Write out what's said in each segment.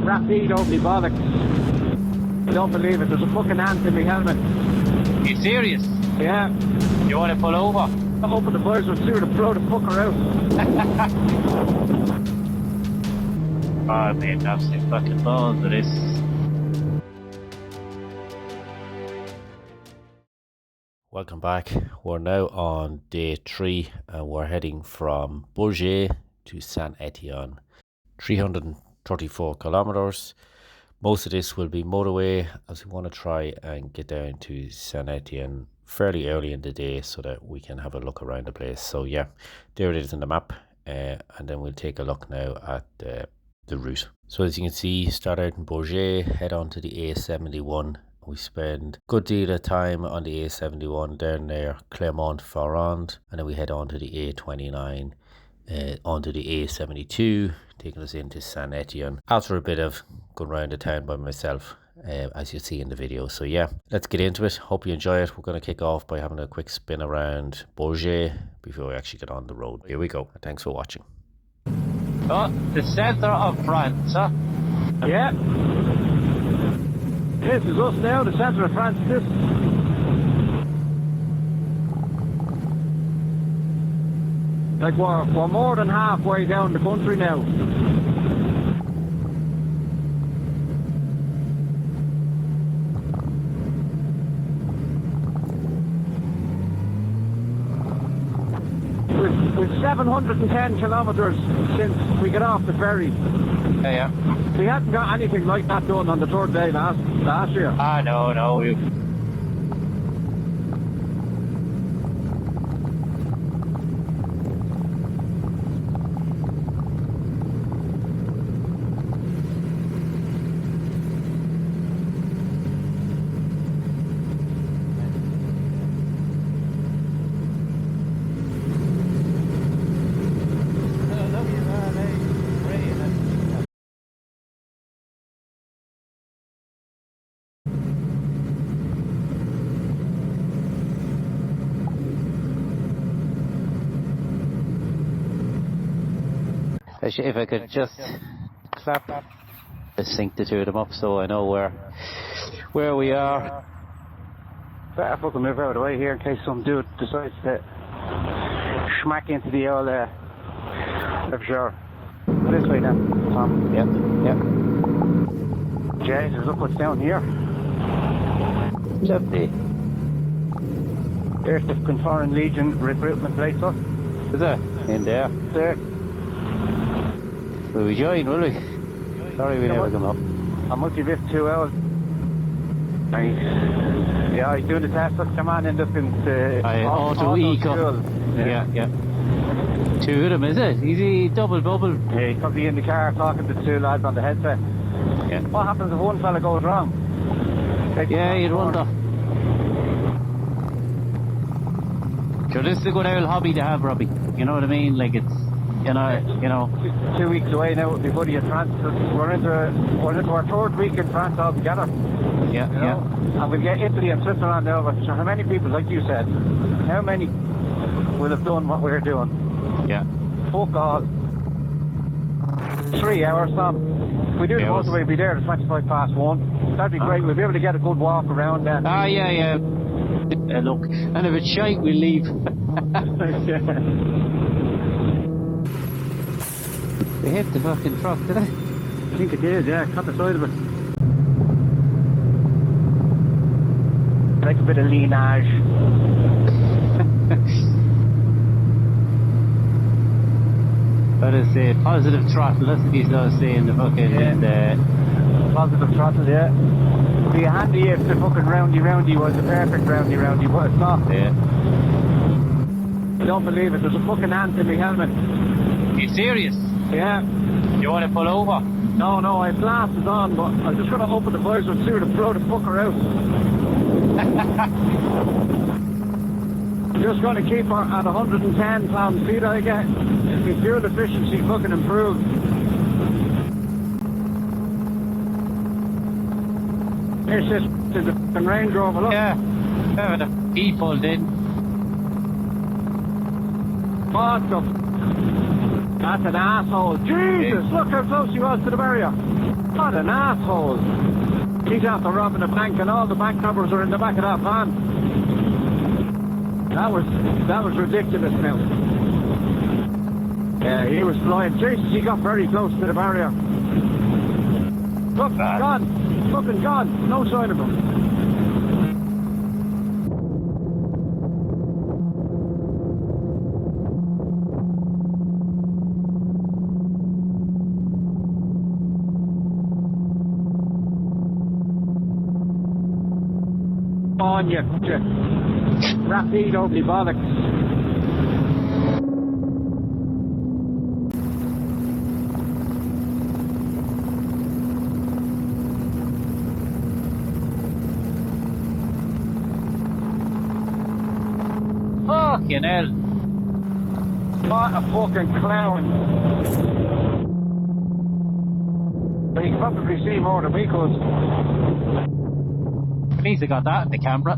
rapide, don't be bollocks. I don't believe it. There's a fucking ant in my helmet. Are you serious? Yeah. You want to pull over? I'm hoping the boys will see her to blow the fucker out. Oh, mate, absolute fucking balls of this. Welcome back. We're now on day 3 and we're heading from Bourges to Saint Etienne. 334 kilometers. Most of this will be motorway as we want to try and get down to Saint Etienne fairly early in the day so that we can have a look around the place. So yeah, there it is in the map, and then we'll take a look now at the route. So as you can see, start out in Bourges, head on to the A71. We spend a good deal of time on the A71 down there, Clermont-Ferrand, and then we head on to the A29, onto the A72, taking us into Saint Etienne. After a bit of going around the town by myself, as you see in the video. So yeah, let's get into it. Hope you enjoy it. We're going to kick off by having a quick spin around Bourges before we actually get on the road. Here we go. Thanks for watching. Oh, the centre of France, huh? Yeah. This is us now, the centre of France. This. Like we're more than halfway down the country now. With 710 kilometres since we got off the ferry. Yeah. We hadn't got anything like that done on the third day last year. Ah, no. If I could just clap, sync the two of them up so I know where we are. Better fucking move out of the way here in case some dude decides to smack into the old sure. This way now, Tom. Yep. Jesus, look what's down here. Lovely. There's the Foreign Legion recruitment place, look. Is there? In there. There. Will we join, will we? Sorry we never come up. I must be with 2 hours. Yeah, he's doing the test. Look, come on in, look into auto eco. Yeah. Two of them, is it? Easy double bubble. Yeah, he's probably in the car talking to 2 lads on the headset. Yeah. What happens if one fella goes wrong? Yeah, you'd wonder. Sure, this is a good old hobby to have, Robbie. You know what I mean? Like it's, you know. 2 weeks away now with everybody in France. We're into our third week in France altogether. Yeah, you know? And we'll get Italy and Switzerland over. So how many people, like you said, how many will have done what we're doing? Yeah. Fuck all. 3 hours, Tom. If we do the motorway, we'll be there at 1:25. That'd be great. We'll be able to get a good walk around then. Ah, yeah. Look, and if it's shite, we'll leave. They hit the fucking truck, did they? I think it did, yeah. Cut the side of it. Like a bit of leanage. That is a positive throttle, that's what he's always saying, the fucking... Positive throttle, yeah. It'd be handy if the fucking roundy was a perfect roundy, but it's not. Yeah. I don't believe it. There's a fucking ant in my helmet. Are you serious? Yeah. You want to pull over? No, I blast is on, but I'm just going to open the visor and see her to blow the fucker out. I'm just going to keep her at 110 pound-feet, I get. The fuel efficiency fucking improved. Here's this to the Range Rover, look. Yeah. The he pulled in. What the... That's an asshole. Jesus, look how close he was to the barrier. What an asshole. He's after robbing a bank and all the bank robbers are in the back of that van. That was ridiculous now. Yeah, he was flying. Jesus, he got very close to the barrier. Look, gone. Fucking gone. No sign of him. On you rapid ugly bollocks. Fucking hell. What a fucking clown. But you can probably see more than we could. At least I got that in the camera.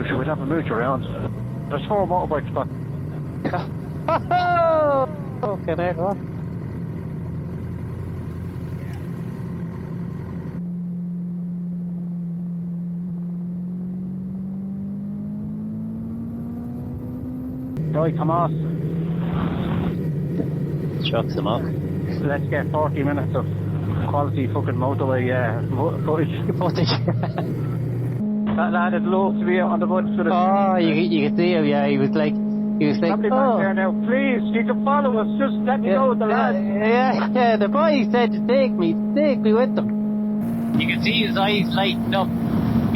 Should we have a mooch around? There's 4 motorbikes back. Fucking hell. Right, come on. Chucks them off. Let's get 40 minutes of quality fucking motorway footage. That lad would love to be out on the woods with us. Oh, you can see him, yeah, he was like, Somebody back there now, please, you can follow us, just let me go with the lad. Yeah, the boy said to take me with them. You can see his eyes lighting up.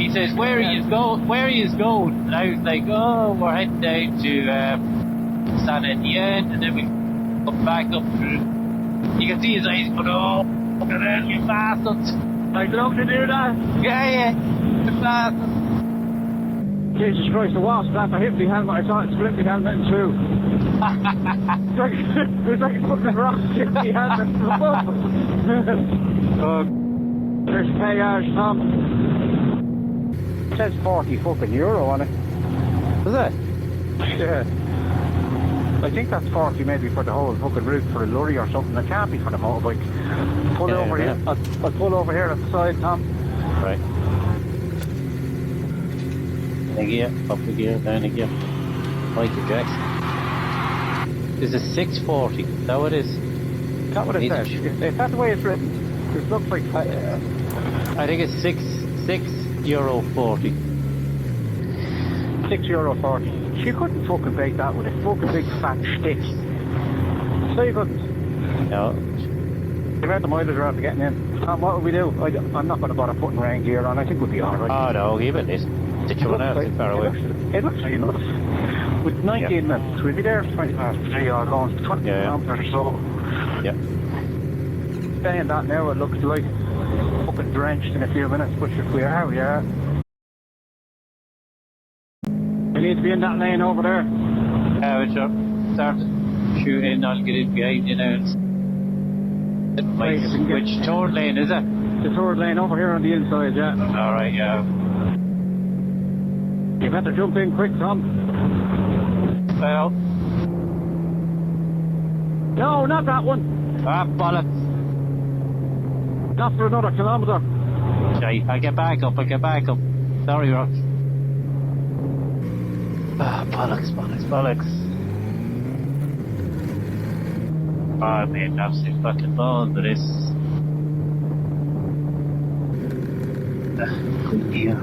He says, where are you going? And I was like, oh, we're heading down to St Etienne, and then we come back up through. You can see his eyes going, oh, look at that, you bastards. I'd love to do that. Yeah, you bastards. Jesus Christ, the wasp after hit the helmet, I thought it split the helmet in two. It was like a fucking rock hit the helmet. There's payage, Tom. It says 40 fucking euro on it. Was it? Yeah. I think that's 40 maybe for the whole fucking route for a lorry or something. It can't be for the motorbike. Pull over here. I'll pull over here at the side, Tom. Right. Down gear, up the gear, down again. Michael Jackson. This is 640. Is that what it is? Is that what it says? Is that the way it's written? It looks like... I think it's €6.40. €6.40. She couldn't fucking bake that with a fucking big fat stick. So you couldn't. No. The amount of mileage we're after getting in. What would we do? I'm not going to bother putting rain gear on. I think we'll be alright. Oh no, give it this. Ditch one out, it's far away. It looks like enough. With 19 minutes, we'll be there 20 past 3 or going 20 kilometres or so. Yeah. Saying that now, it looks like fucking drenched in a few minutes, but if we are, yeah. We need to be in that lane over there. Yeah, we should start shooting, I'll get in behind you now. Which third lane is it? The third lane over here on the inside, yeah. Alright, yeah. You better jump in quick, Tom. Well. No, not that one. Ah, bollocks. Not for another kilometre. Okay, I'll get back up. Sorry, Rox. Ah, bollocks. Oh, I made an absolute fucking ball for this. Good gear.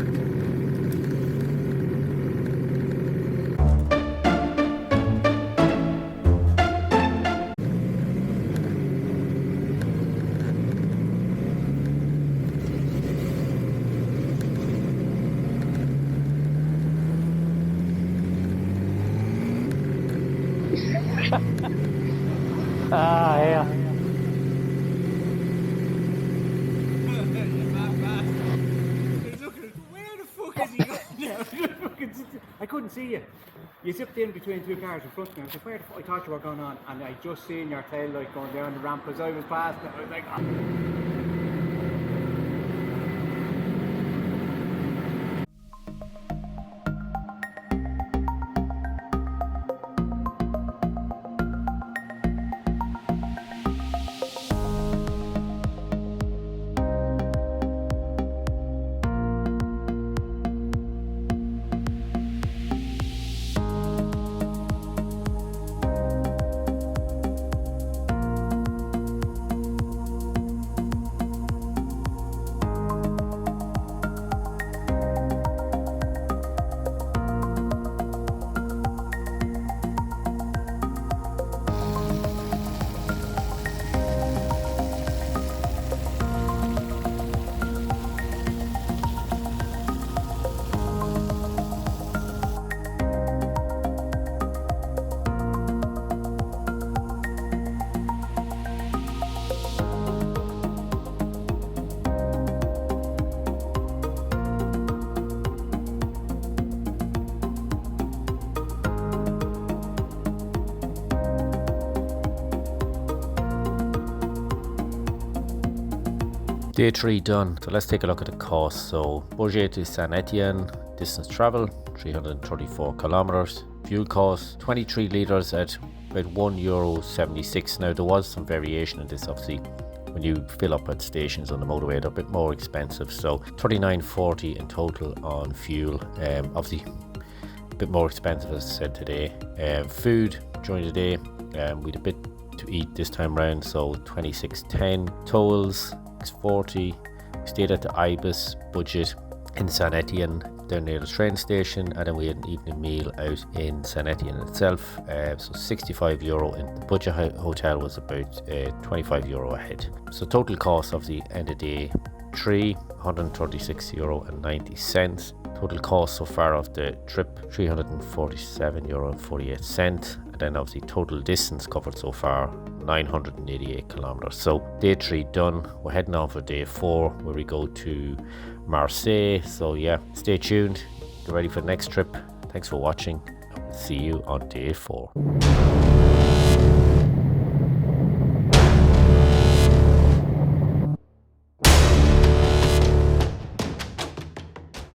couldn't see you. You zipped in between two cars in front of me. I was like, where the fuck? I thought you were going on, and I just seen your tail light going down the ramp as I was past it. I was like, oh. Day 3 done. So let's take a look at the cost. So Bourges to Saint Etienne, distance travel 334 kilometers. Fuel cost 23 litres at about €1.76. Now there was some variation in this, obviously. When you fill up at stations on the motorway, they're a bit more expensive. So $39.40 in total on fuel. Obviously a bit more expensive, as I said today. Food during the day, we had a bit to eat this time round, so $26.10. Tolls $6.40. We stayed at the Ibis budget in Saint Etienne, down near the train station, and then we had an evening meal out in Saint Etienne itself. So €65 in the budget hotel was about €25 a head. So total cost of the end of day 3, €136.90. Total cost so far of the trip €347.48. And then obviously total distance covered so far 988 kilometers. So day 3 done. We're heading on for day 4 where we go to Marseille. So yeah, stay tuned, get ready for the next trip. Thanks for watching, and we'll see you on day 4.